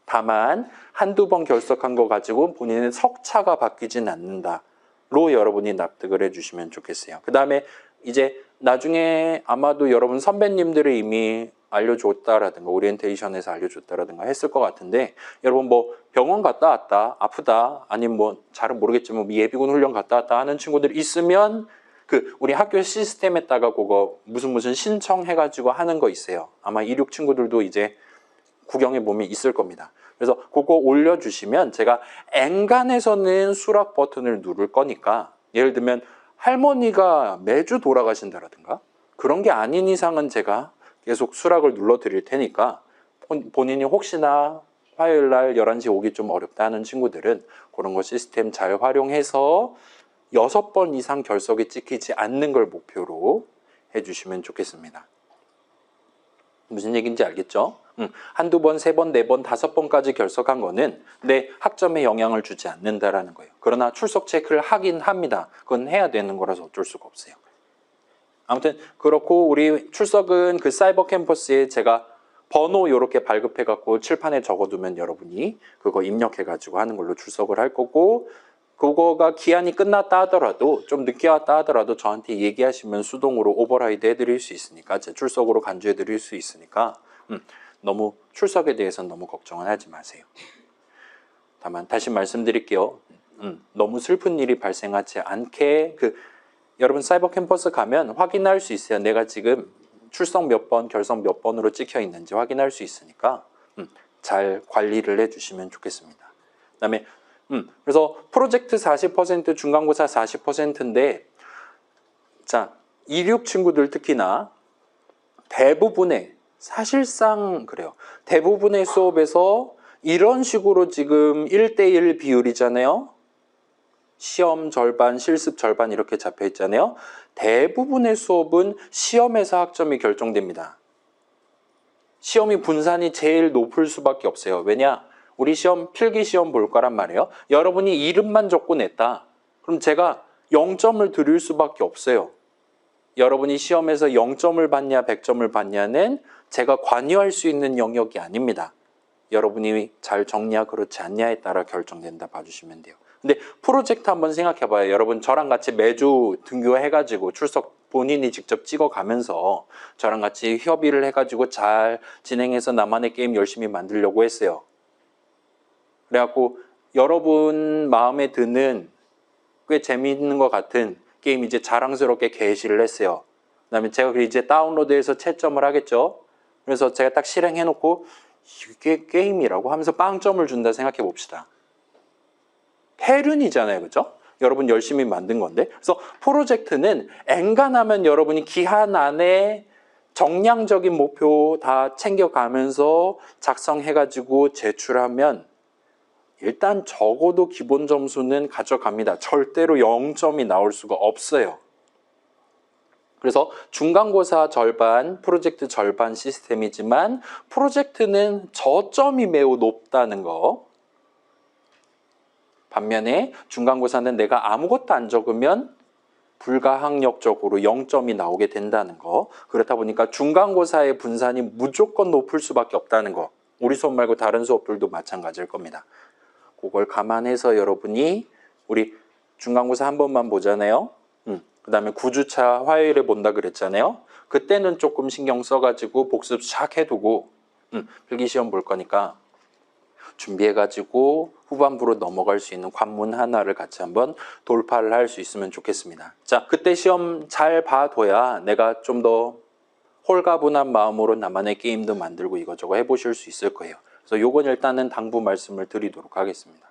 다만 한두 번 결석한 거 가지고 본인의 석차가 바뀌진 않는다로 여러분이 납득을 해주시면 좋겠어요. 그 다음에 이제 나중에 아마도 여러분 선배님들이 이미 알려줬다라든가 오리엔테이션에서 알려줬다라든가 했을 것 같은데 여러분 뭐 병원 갔다 왔다 아프다 아니면 뭐 잘은 모르겠지만 뭐 예비군 훈련 갔다 왔다 하는 친구들이 있으면 그 우리 학교 시스템에다가 그거 무슨 신청해가지고 하는 거 있어요. 아마 이륙 친구들도 이제 구경해 보면 있을 겁니다. 그래서 그거 올려주시면 제가 엔간해서는 수락 버튼을 누를 거니까 예를 들면 할머니가 매주 돌아가신다라든가 그런 게 아닌 이상은 제가 계속 수락을 눌러드릴 테니까 본인이 혹시나 화요일 날 11시 오기 좀 어렵다 하는 친구들은 그런 거 시스템 잘 활용해서 6번 이상 결석이 찍히지 않는 걸 목표로 해주시면 좋겠습니다. 무슨 얘기인지 알겠죠? 한두 번, 3번, 4번, 5번까지 결석한 거는 내 학점에 영향을 주지 않는다라는 거예요. 그러나 출석 체크를 하긴 합니다. 그건 해야 되는 거라서 어쩔 수가 없어요. 아무튼 그렇고 우리 출석은 그 사이버 캠퍼스에 제가 번호 이렇게 발급해 갖고 칠판에 적어두면 여러분이 그거 입력해 가지고 하는 걸로 출석을 할 거고 그거가 기한이 끝났다 하더라도 좀 늦게 왔다 하더라도 저한테 얘기하시면 수동으로 오버라이드 해드릴 수 있으니까 제 출석으로 간주해드릴 수 있으니까 너무 출석에 대해서는 너무 걱정은 하지 마세요. 다만 다시 말씀드릴게요. 너무 슬픈 일이 발생하지 않게 여러분 사이버 캠퍼스 가면 확인할 수 있어요. 내가 지금 출석 몇 번, 결석 몇 번으로 찍혀 있는지 확인할 수 있으니까 잘 관리를 해주시면 좋겠습니다. 그다음에 그래서 프로젝트 40%, 중간고사 40%인데 자, 26 친구들 특히나 대부분의 사실상 그래요. 대부분의 수업에서 이런 식으로 지금 1대1 비율이잖아요. 시험 절반, 실습 절반 이렇게 잡혀 있잖아요. 대부분의 수업은 시험에서 학점이 결정됩니다. 시험이 분산이 제일 높을 수밖에 없어요. 왜냐? 우리 시험 필기 시험 볼 거란 말이에요. 여러분이 이름만 적고 냈다. 그럼 제가 0점을 드릴 수밖에 없어요. 여러분이 시험에서 0점을 받냐 100점을 받냐는 제가 관여할 수 있는 영역이 아닙니다. 여러분이 잘 적냐 그렇지 않냐에 따라 결정된다 봐주시면 돼요. 근데 프로젝트 한번 생각해봐요. 여러분 저랑 같이 매주 등교해가지고 출석 본인이 직접 찍어가면서 저랑 같이 협의를 해가지고 잘 진행해서 나만의 게임 열심히 만들려고 했어요. 그래갖고 여러분 마음에 드는 꽤 재미있는 것 같은 게임 이제 자랑스럽게 게시를 했어요. 그다음에 제가 이제 다운로드해서 채점을 하겠죠. 그래서 제가 딱 실행해놓고 이게 게임이라고 하면서 빵점을 준다 생각해 봅시다. 폐륜이잖아요, 그죠? 여러분 열심히 만든 건데. 그래서 프로젝트는 엔간하면 여러분이 기한 안에 정량적인 목표 다 챙겨가면서 작성해가지고 제출하면 일단 적어도 기본 점수는 가져갑니다. 절대로 0점이 나올 수가 없어요. 그래서 중간고사 절반, 프로젝트 절반 시스템이지만 프로젝트는 저점이 매우 높다는 거. 반면에 중간고사는 내가 아무것도 안 적으면 불가항력적으로 0점이 나오게 된다는 거. 그렇다 보니까 중간고사의 분산이 무조건 높을 수밖에 없다는 거. 우리 수업 말고 다른 수업들도 마찬가지일 겁니다. 그걸 감안해서 여러분이 우리 중간고사 한 번만 보잖아요. 그 다음에 9주차 화요일에 본다 그랬잖아요. 그때는 조금 신경 써가지고 복습 샥 해두고 필기시험 볼 거니까 준비해가지고 후반부로 넘어갈 수 있는 관문 하나를 같이 한번 돌파를 할 수 있으면 좋겠습니다. 자, 그때 시험 잘 봐둬야 내가 좀 더 홀가분한 마음으로 나만의 게임도 만들고 이거저거 해보실 수 있을 거예요. 그래서 요건 일단은 당부 말씀을 드리도록 하겠습니다.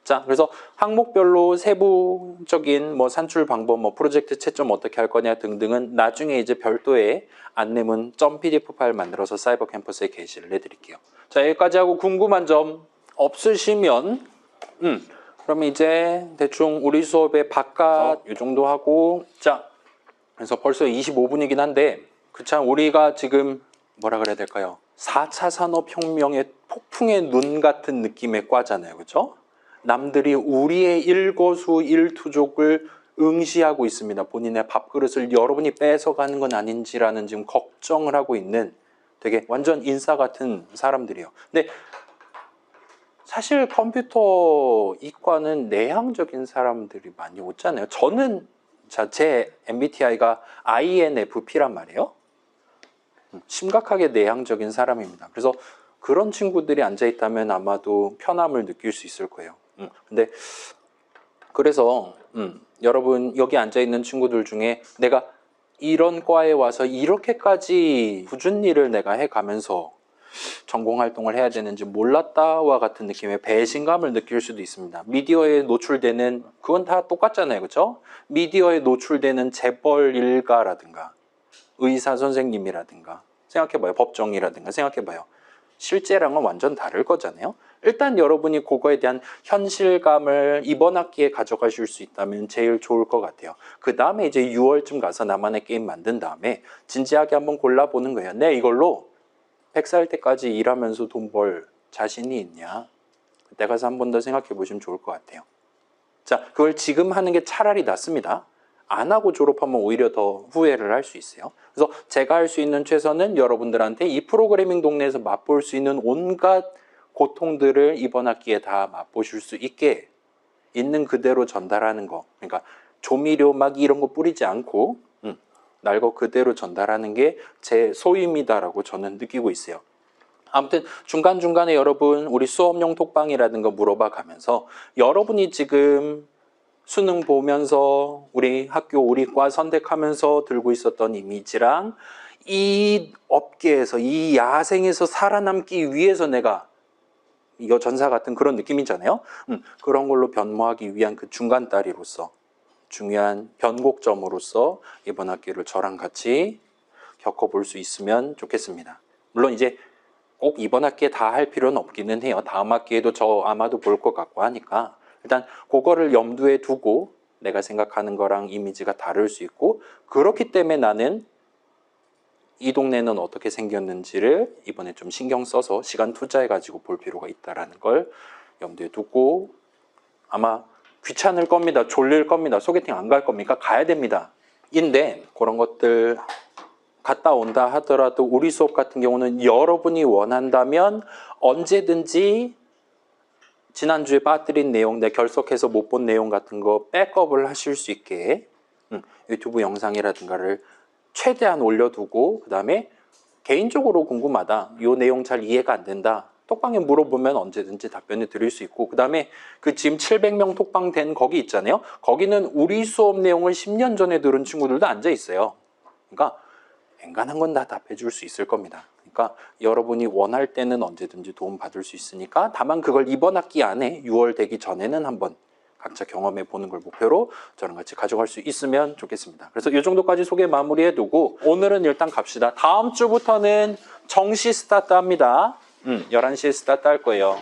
자, 그래서 항목별로 세부적인 산출 방법, 프로젝트 채점 어떻게 할 거냐 등등은 나중에 이제 별도의 안내문 .pdf 파일 만들어서 사이버 캠퍼스에 게시를 해드릴게요. 자, 여기까지 하고 궁금한 점 없으시면 그러면 이제 대충 우리 수업의 바깥 이 정도 하고 자, 그래서 벌써 25분이긴 한데 그참 우리가 지금 뭐라 그래야 될까요? 4차 산업혁명의 폭풍의 눈 같은 느낌의 과잖아요. 그렇죠? 남들이 우리의 일거수일투족을 응시하고 있습니다. 본인의 밥그릇을 여러분이 뺏어가는 건 아닌지라는 지금 걱정을 하고 있는 되게 완전 인싸 같은 사람들이에요. 근데 사실 컴퓨터 이과는 내향적인 사람들이 많이 오잖아요. 저는 제 MBTI가 INFP란 말이에요. 심각하게 내향적인 사람입니다. 그래서 그런 친구들이 앉아있다면 아마도 편함을 느낄 수 있을 거예요. 근데 그래서 여러분 여기 앉아있는 친구들 중에 내가 이런 과에 와서 이렇게까지 굳은 일을 내가 해가면서 전공활동을 해야 되는지 몰랐다와 같은 느낌의 배신감을 느낄 수도 있습니다. 미디어에 노출되는 그건 다 똑같잖아요. 그렇죠? 미디어에 노출되는 재벌 일가라든가 의사 선생님이라든가 생각해봐요. 법정이라든가 생각해봐요. 실제랑은 완전 다를 거잖아요. 일단 여러분이 그거에 대한 현실감을 이번 학기에 가져가실 수 있다면 제일 좋을 것 같아요. 그 다음에 이제 6월쯤 가서 나만의 게임 만든 다음에 진지하게 한번 골라보는 거예요. 내 이걸로 100살 때까지 일하면서 돈 벌 자신이 있냐? 그때 가서 한 번 더 생각해 보시면 좋을 것 같아요. 자, 그걸 지금 하는 게 차라리 낫습니다. 안 하고 졸업하면 오히려 더 후회를 할 수 있어요. 그래서 제가 할 수 있는 최선은 여러분들한테 이 프로그래밍 동네에서 맛볼 수 있는 온갖 고통들을 이번 학기에 다 맛보실 수 있게 있는 그대로 전달하는 거. 그러니까 조미료 막 이런 거 뿌리지 않고 날 거 그대로 전달하는 게 제 소임이다라고 저는 느끼고 있어요. 아무튼 중간중간에 여러분 우리 수업용 톡방이라든가 물어봐 가면서 여러분이 지금 수능 보면서 우리 학교 우리 과 선택하면서 들고 있었던 이미지랑 이 업계에서 이 야생에서 살아남기 위해서 내가 여전사 같은 그런 느낌이잖아요. 그런 걸로 변모하기 위한 그 중간다리로서 중요한 변곡점으로서 이번 학기를 저랑 같이 겪어볼 수 있으면 좋겠습니다. 물론 이제 꼭 이번 학기에 다 할 필요는 없기는 해요. 다음 학기에도 저 아마도 볼 것 같고 하니까 일단 그거를 염두에 두고 내가 생각하는 거랑 이미지가 다를 수 있고 그렇기 때문에 나는 이 동네는 어떻게 생겼는지를 이번에 좀 신경 써서 시간 투자해가지고 볼 필요가 있다는 걸 염두에 두고 아마 귀찮을 겁니다. 졸릴 겁니다. 소개팅 안 갈 겁니까? 가야 됩니다. 인데 그런 것들 갔다 온다 하더라도 우리 수업 같은 경우는 여러분이 원한다면 언제든지 지난주에 빠뜨린 내용, 내 결석해서 못 본 내용 같은 거 백업을 하실 수 있게 유튜브 영상이라든가를 최대한 올려두고 그 다음에 개인적으로 궁금하다. 이 내용 잘 이해가 안 된다. 톡방에 물어보면 언제든지 답변을 드릴 수 있고 그 다음에 그 지금 700명 톡방 된 거기 있잖아요. 거기는 우리 수업 내용을 10년 전에 들은 친구들도 앉아 있어요. 그러니까 엔간한 건 다 답해 줄 수 있을 겁니다. 그러니까 여러분이 원할 때는 언제든지 도움 받을 수 있으니까 다만 그걸 이번 학기 안에 6월 되기 전에는 한번 각자 경험해 보는 걸 목표로 저랑 같이 가져갈 수 있으면 좋겠습니다. 그래서 이 정도까지 소개 마무리해 두고 오늘은 일단 갑시다. 다음 주부터는 정시 스타트 합니다. 11시에 스타트 할 거예요.